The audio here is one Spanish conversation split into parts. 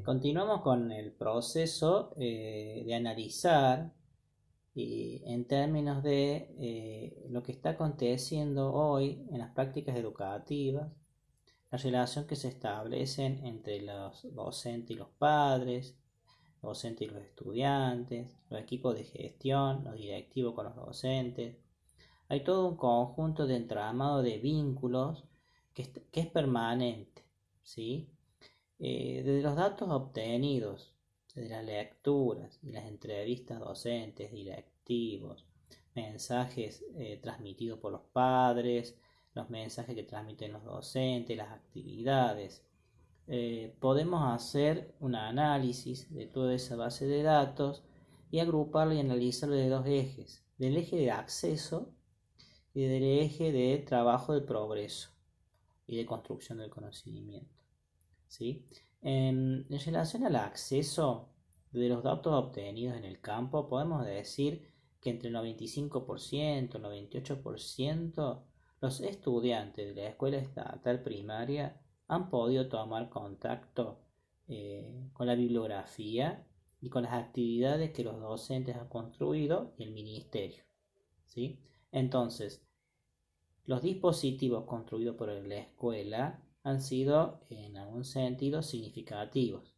Continuamos con el proceso de analizar en términos de lo que está aconteciendo hoy en las prácticas educativas, la relación que se establecen entre los docentes y los padres, los docentes y los estudiantes, los equipos de gestión, los directivos con los docentes. Hay todo un conjunto de entramado de vínculos que es permanente, ¿sí? Desde los datos obtenidos, desde las lecturas y las entrevistas docentes, directivos, mensajes transmitidos por los padres, los mensajes que transmiten los docentes, las actividades, podemos hacer un análisis de toda esa base de datos y agruparlo y analizarlo de dos ejes, del eje de acceso y del eje de trabajo del progreso y de construcción del conocimiento. ¿Sí? En relación al acceso de los datos obtenidos en el campo, podemos decir que entre el 95% y el 98% los estudiantes de la escuela estatal primaria han podido tomar contacto con la bibliografía y con las actividades que los docentes han construido y el ministerio. ¿Sí? Entonces, los dispositivos construidos por la escuela han sido en algún sentido significativos.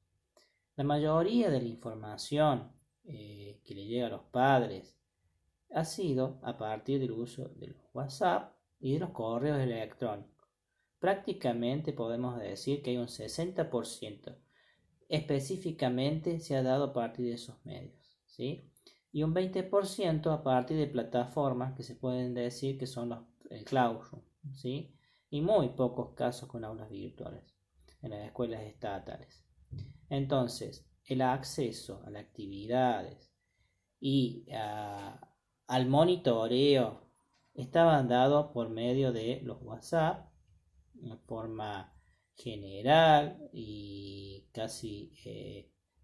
La mayoría de la información que le llega a los padres ha sido a partir del uso de los WhatsApp y de los correos electrónicos. Prácticamente podemos decir que hay un 60% específicamente se ha dado a partir de esos medios, ¿sí? Y un 20% a partir de plataformas que se pueden decir que son el Classroom, ¿sí? Y muy pocos casos con aulas virtuales en las escuelas estatales. Entonces, el acceso a las actividades y al monitoreo estaban dados por medio de los WhatsApp, en forma general y casi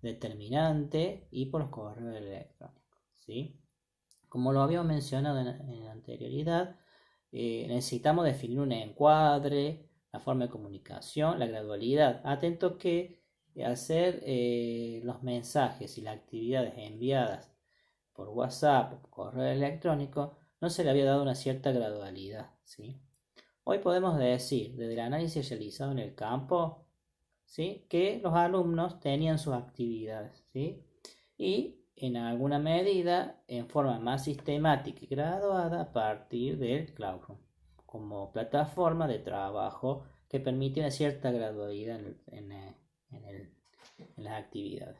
determinante, y por los correos electrónicos, ¿sí? Como lo habíamos mencionado en anterioridad, necesitamos definir un encuadre, la forma de comunicación, la gradualidad. Atento que hacer los mensajes y las actividades enviadas por WhatsApp o por correo electrónico no se le había dado una cierta gradualidad, ¿sí? Hoy podemos decir, desde el análisis realizado en el campo, ¿sí?, que los alumnos tenían sus actividades, ¿sí?, y en alguna medida en forma más sistemática y graduada a partir del Classroom, como plataforma de trabajo que permite una cierta gradualidad en las actividades.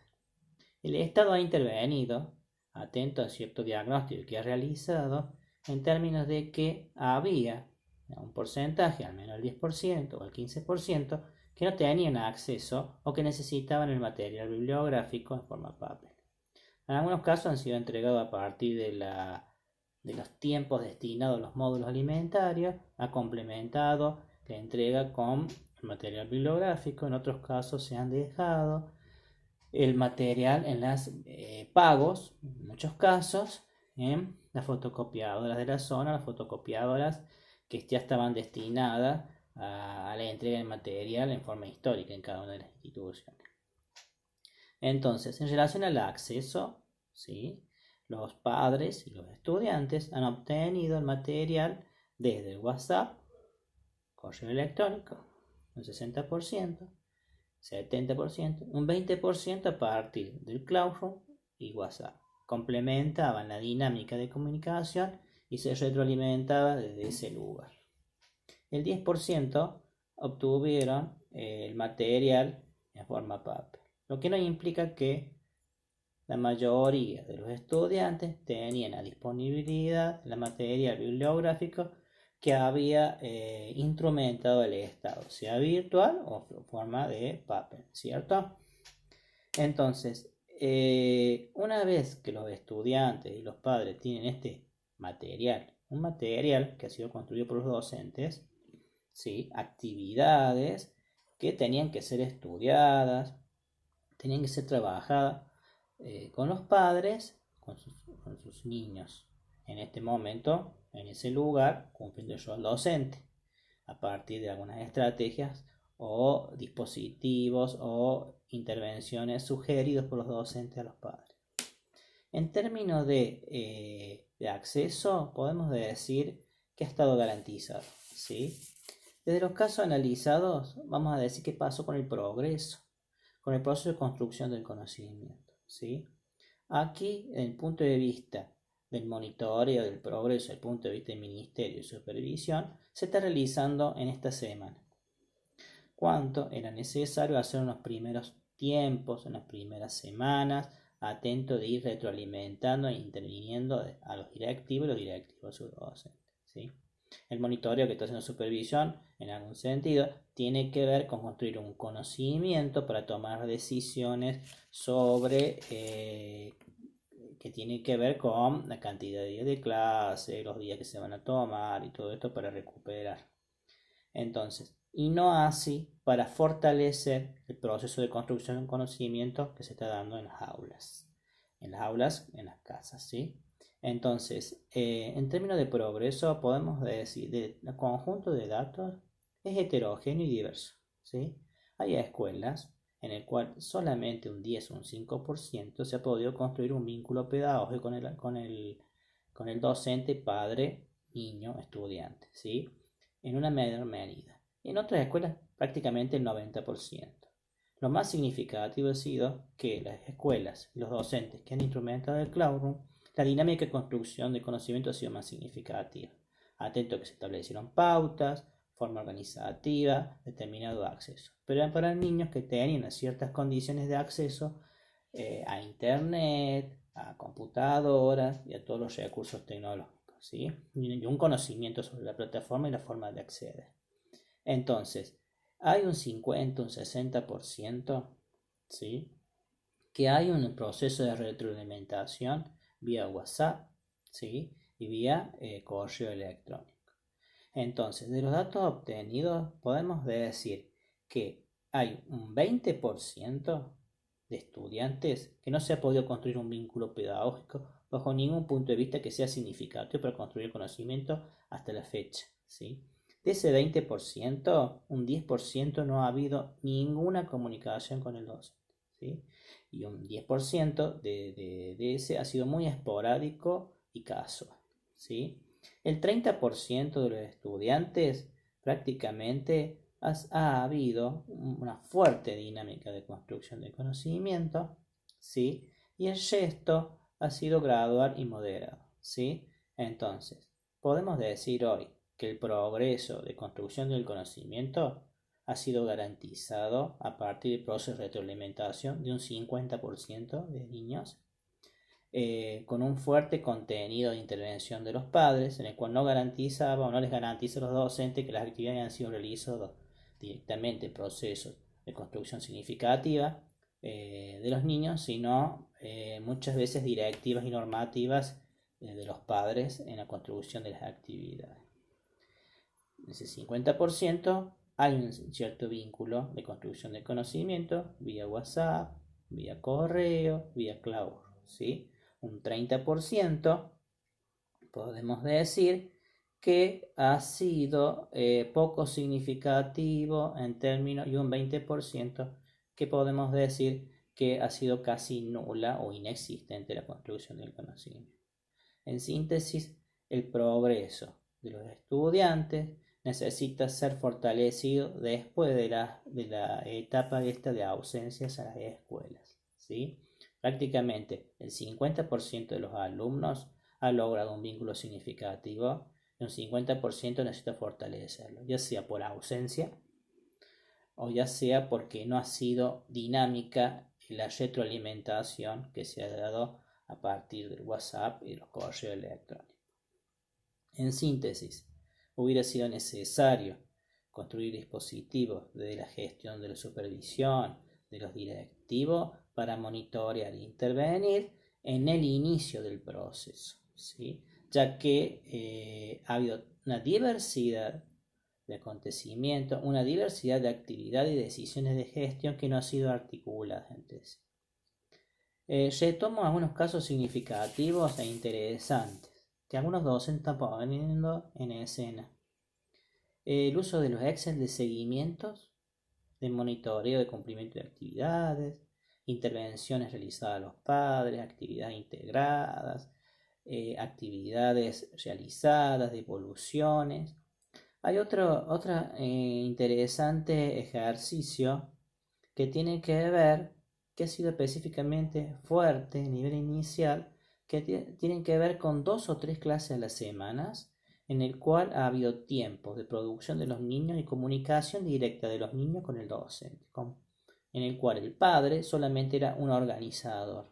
El Estado ha intervenido, atento a cierto diagnóstico que ha realizado, en términos de que había un porcentaje, al menos el 10% o el 15%, que no tenían acceso o que necesitaban el material bibliográfico en forma papel. En algunos casos han sido entregados a partir de los tiempos destinados a los módulos alimentarios, ha complementado la entrega con el material bibliográfico. En otros casos se han dejado el material en los pagos, en muchos casos, en las fotocopiadoras de la zona, las fotocopiadoras que ya estaban destinadas a la entrega de material en forma histórica en cada una de las instituciones. Entonces, en relación al acceso, ¿sí?, los padres y los estudiantes han obtenido el material desde el WhatsApp, correo electrónico, un 60%, 70%, un 20% a partir del Classroom y WhatsApp. Complementaban la dinámica de comunicación y se retroalimentaba desde ese lugar. El 10% obtuvieron el material en forma papel, lo que no implica que la mayoría de los estudiantes tenían a disponibilidad el material bibliográfico que había instrumentado el Estado, sea virtual o en forma de papel, ¿cierto? Entonces, una vez que los estudiantes y los padres tienen este material, un material que ha sido construido por los docentes, ¿sí?, actividades que tenían que ser estudiadas, tenían que ser trabajadas con los padres, con sus niños, en este momento, en ese lugar, cumpliendo el rol docente, a partir de algunas estrategias o dispositivos o intervenciones sugeridos por los docentes a los padres. En términos de acceso, podemos decir que ha estado garantizado, ¿sí? Desde los casos analizados, vamos a decir qué pasó con el progreso, con el proceso de construcción del conocimiento, ¿sí? Aquí, desde el punto de vista del monitoreo del progreso, desde el punto de vista del Ministerio de Supervisión, se está realizando en esta semana. ¿Cuánto era necesario hacer en los primeros tiempos, en las primeras semanas, atento de ir retroalimentando e interviniendo a los directivos y los directivos a sus docentes, ¿sí? El monitoreo que está haciendo supervisión, en algún sentido, tiene que ver con construir un conocimiento para tomar decisiones sobre que tiene que ver con la cantidad de días de clase, los días que se van a tomar y todo esto para recuperar. Entonces, y no así para fortalecer el proceso de construcción de conocimiento que se está dando en las aulas, en las casas, ¿sí? Entonces, en términos de progreso, podemos decir que el conjunto de datos es heterogéneo y diverso, ¿sí? Hay escuelas en el cual solamente un 10 o un 5% se ha podido construir un vínculo pedagógico con el docente, padre, niño, estudiante, ¿sí? En una menor medida. En otras escuelas, prácticamente el 90%. Lo más significativo ha sido que las escuelas y los docentes que han instrumentado el Classroom, la dinámica de construcción de conocimiento ha sido más significativa. Atento a que se establecieron pautas, forma organizativa, determinado acceso. Pero eran para niños que tenían ciertas condiciones de acceso a internet, a computadoras y a todos los recursos tecnológicos, ¿sí? Y un conocimiento sobre la plataforma y la forma de acceder. Entonces, hay un 50, un 60%, ¿sí? Que hay un proceso de retroalimentación vía WhatsApp, ¿sí? Y vía correo electrónico. Entonces, de los datos obtenidos, podemos decir que hay un 20% de estudiantes que no se ha podido construir un vínculo pedagógico bajo ningún punto de vista que sea significativo para construir el conocimiento hasta la fecha, ¿sí? De ese 20%, un 10% no ha habido ninguna comunicación con el docente, ¿sí? Y un 10% de ese ha sido muy esporádico y casual, ¿sí? El 30% de los estudiantes prácticamente ha habido una fuerte dinámica de construcción de conocimiento, ¿sí? Y el resto ha sido gradual y moderado, ¿sí? Entonces, podemos decir hoy que el progreso de construcción del conocimiento ha sido garantizado a partir del proceso de retroalimentación de un 50% de niños, con un fuerte contenido de intervención de los padres, en el cual no garantizaba o no les garantiza a los docentes que las actividades han sido realizadas directamente en procesos de construcción significativa de los niños, sino muchas veces directivas y normativas de los padres en la construcción de las actividades. En ese 50% hay un cierto vínculo de construcción de conocimiento vía WhatsApp, vía correo, vía cloud, ¿sí? Un 30% podemos decir que ha sido poco significativo en términos, y un 20% que podemos decir que ha sido casi nula o inexistente la construcción del conocimiento. En síntesis, el progreso de los estudiantes necesita ser fortalecido después de la etapa esta de ausencias a las escuelas, ¿sí? Prácticamente el 50% de los alumnos ha logrado un vínculo significativo y un 50% necesita fortalecerlo, ya sea por ausencia o ya sea porque no ha sido dinámica la retroalimentación que se ha dado a partir del WhatsApp y los correos electrónicos. En síntesis, hubiera sido necesario construir dispositivos de la gestión de la supervisión de los directivos para monitorear e intervenir en el inicio del proceso, ¿sí? Ya que ha habido una diversidad de acontecimientos, una diversidad de actividades y decisiones de gestión que no han sido articuladas entre sí. Retomo algunos casos significativos e interesantes que algunos docentes están poniendo en escena. El uso de los Excel de seguimientos de monitoreo de cumplimiento de actividades, intervenciones realizadas a los padres, actividades integradas, actividades realizadas, devoluciones. Hay otro interesante ejercicio que tiene que ver, que ha sido específicamente fuerte a nivel inicial, que tienen que ver con 2 o 3 clases a las semanas, en el cual ha habido tiempo de producción de los niños y comunicación directa de los niños con el docente, en el cual el padre solamente era un organizador.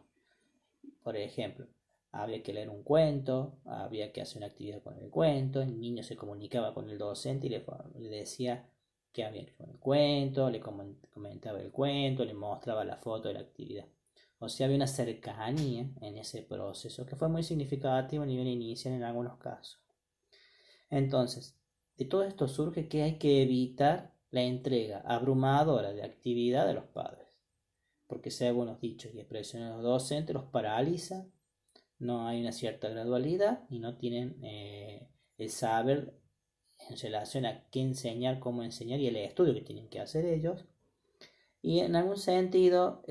Por ejemplo, había que leer un cuento, había que hacer una actividad con el cuento, el niño se comunicaba con el docente y le decía que había que con el cuento, le comentaba el cuento, le mostraba la foto de la actividad. O sea, había una cercanía en ese proceso que fue muy significativo a nivel inicial en algunos casos. Entonces, de todo esto surge que hay que evitar la entrega abrumadora de actividad de los padres, porque según los dichos y expresiones de los docentes los paraliza, no hay una cierta gradualidad y no tienen el saber en relación a qué enseñar, cómo enseñar y el estudio que tienen que hacer ellos. Y en algún sentido,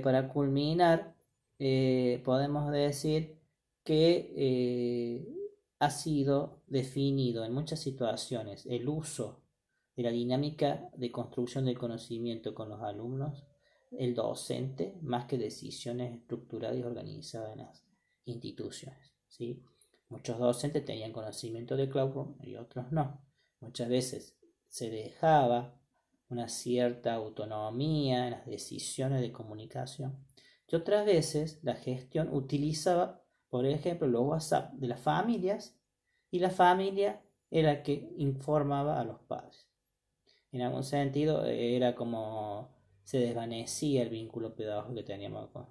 para culminar, podemos decir que ha sido definido en muchas situaciones el uso de la dinámica de construcción del conocimiento con los alumnos, el docente, más que decisiones estructuradas y organizadas en las instituciones, ¿sí? Muchos docentes tenían conocimiento de Classroom y otros no. Muchas veces se dejaba una cierta autonomía en las decisiones de comunicación. Y otras veces la gestión utilizaba, por ejemplo, los WhatsApp de las familias y la familia era la que informaba a los padres. En algún sentido era como se desvanecía el vínculo pedagógico que teníamos con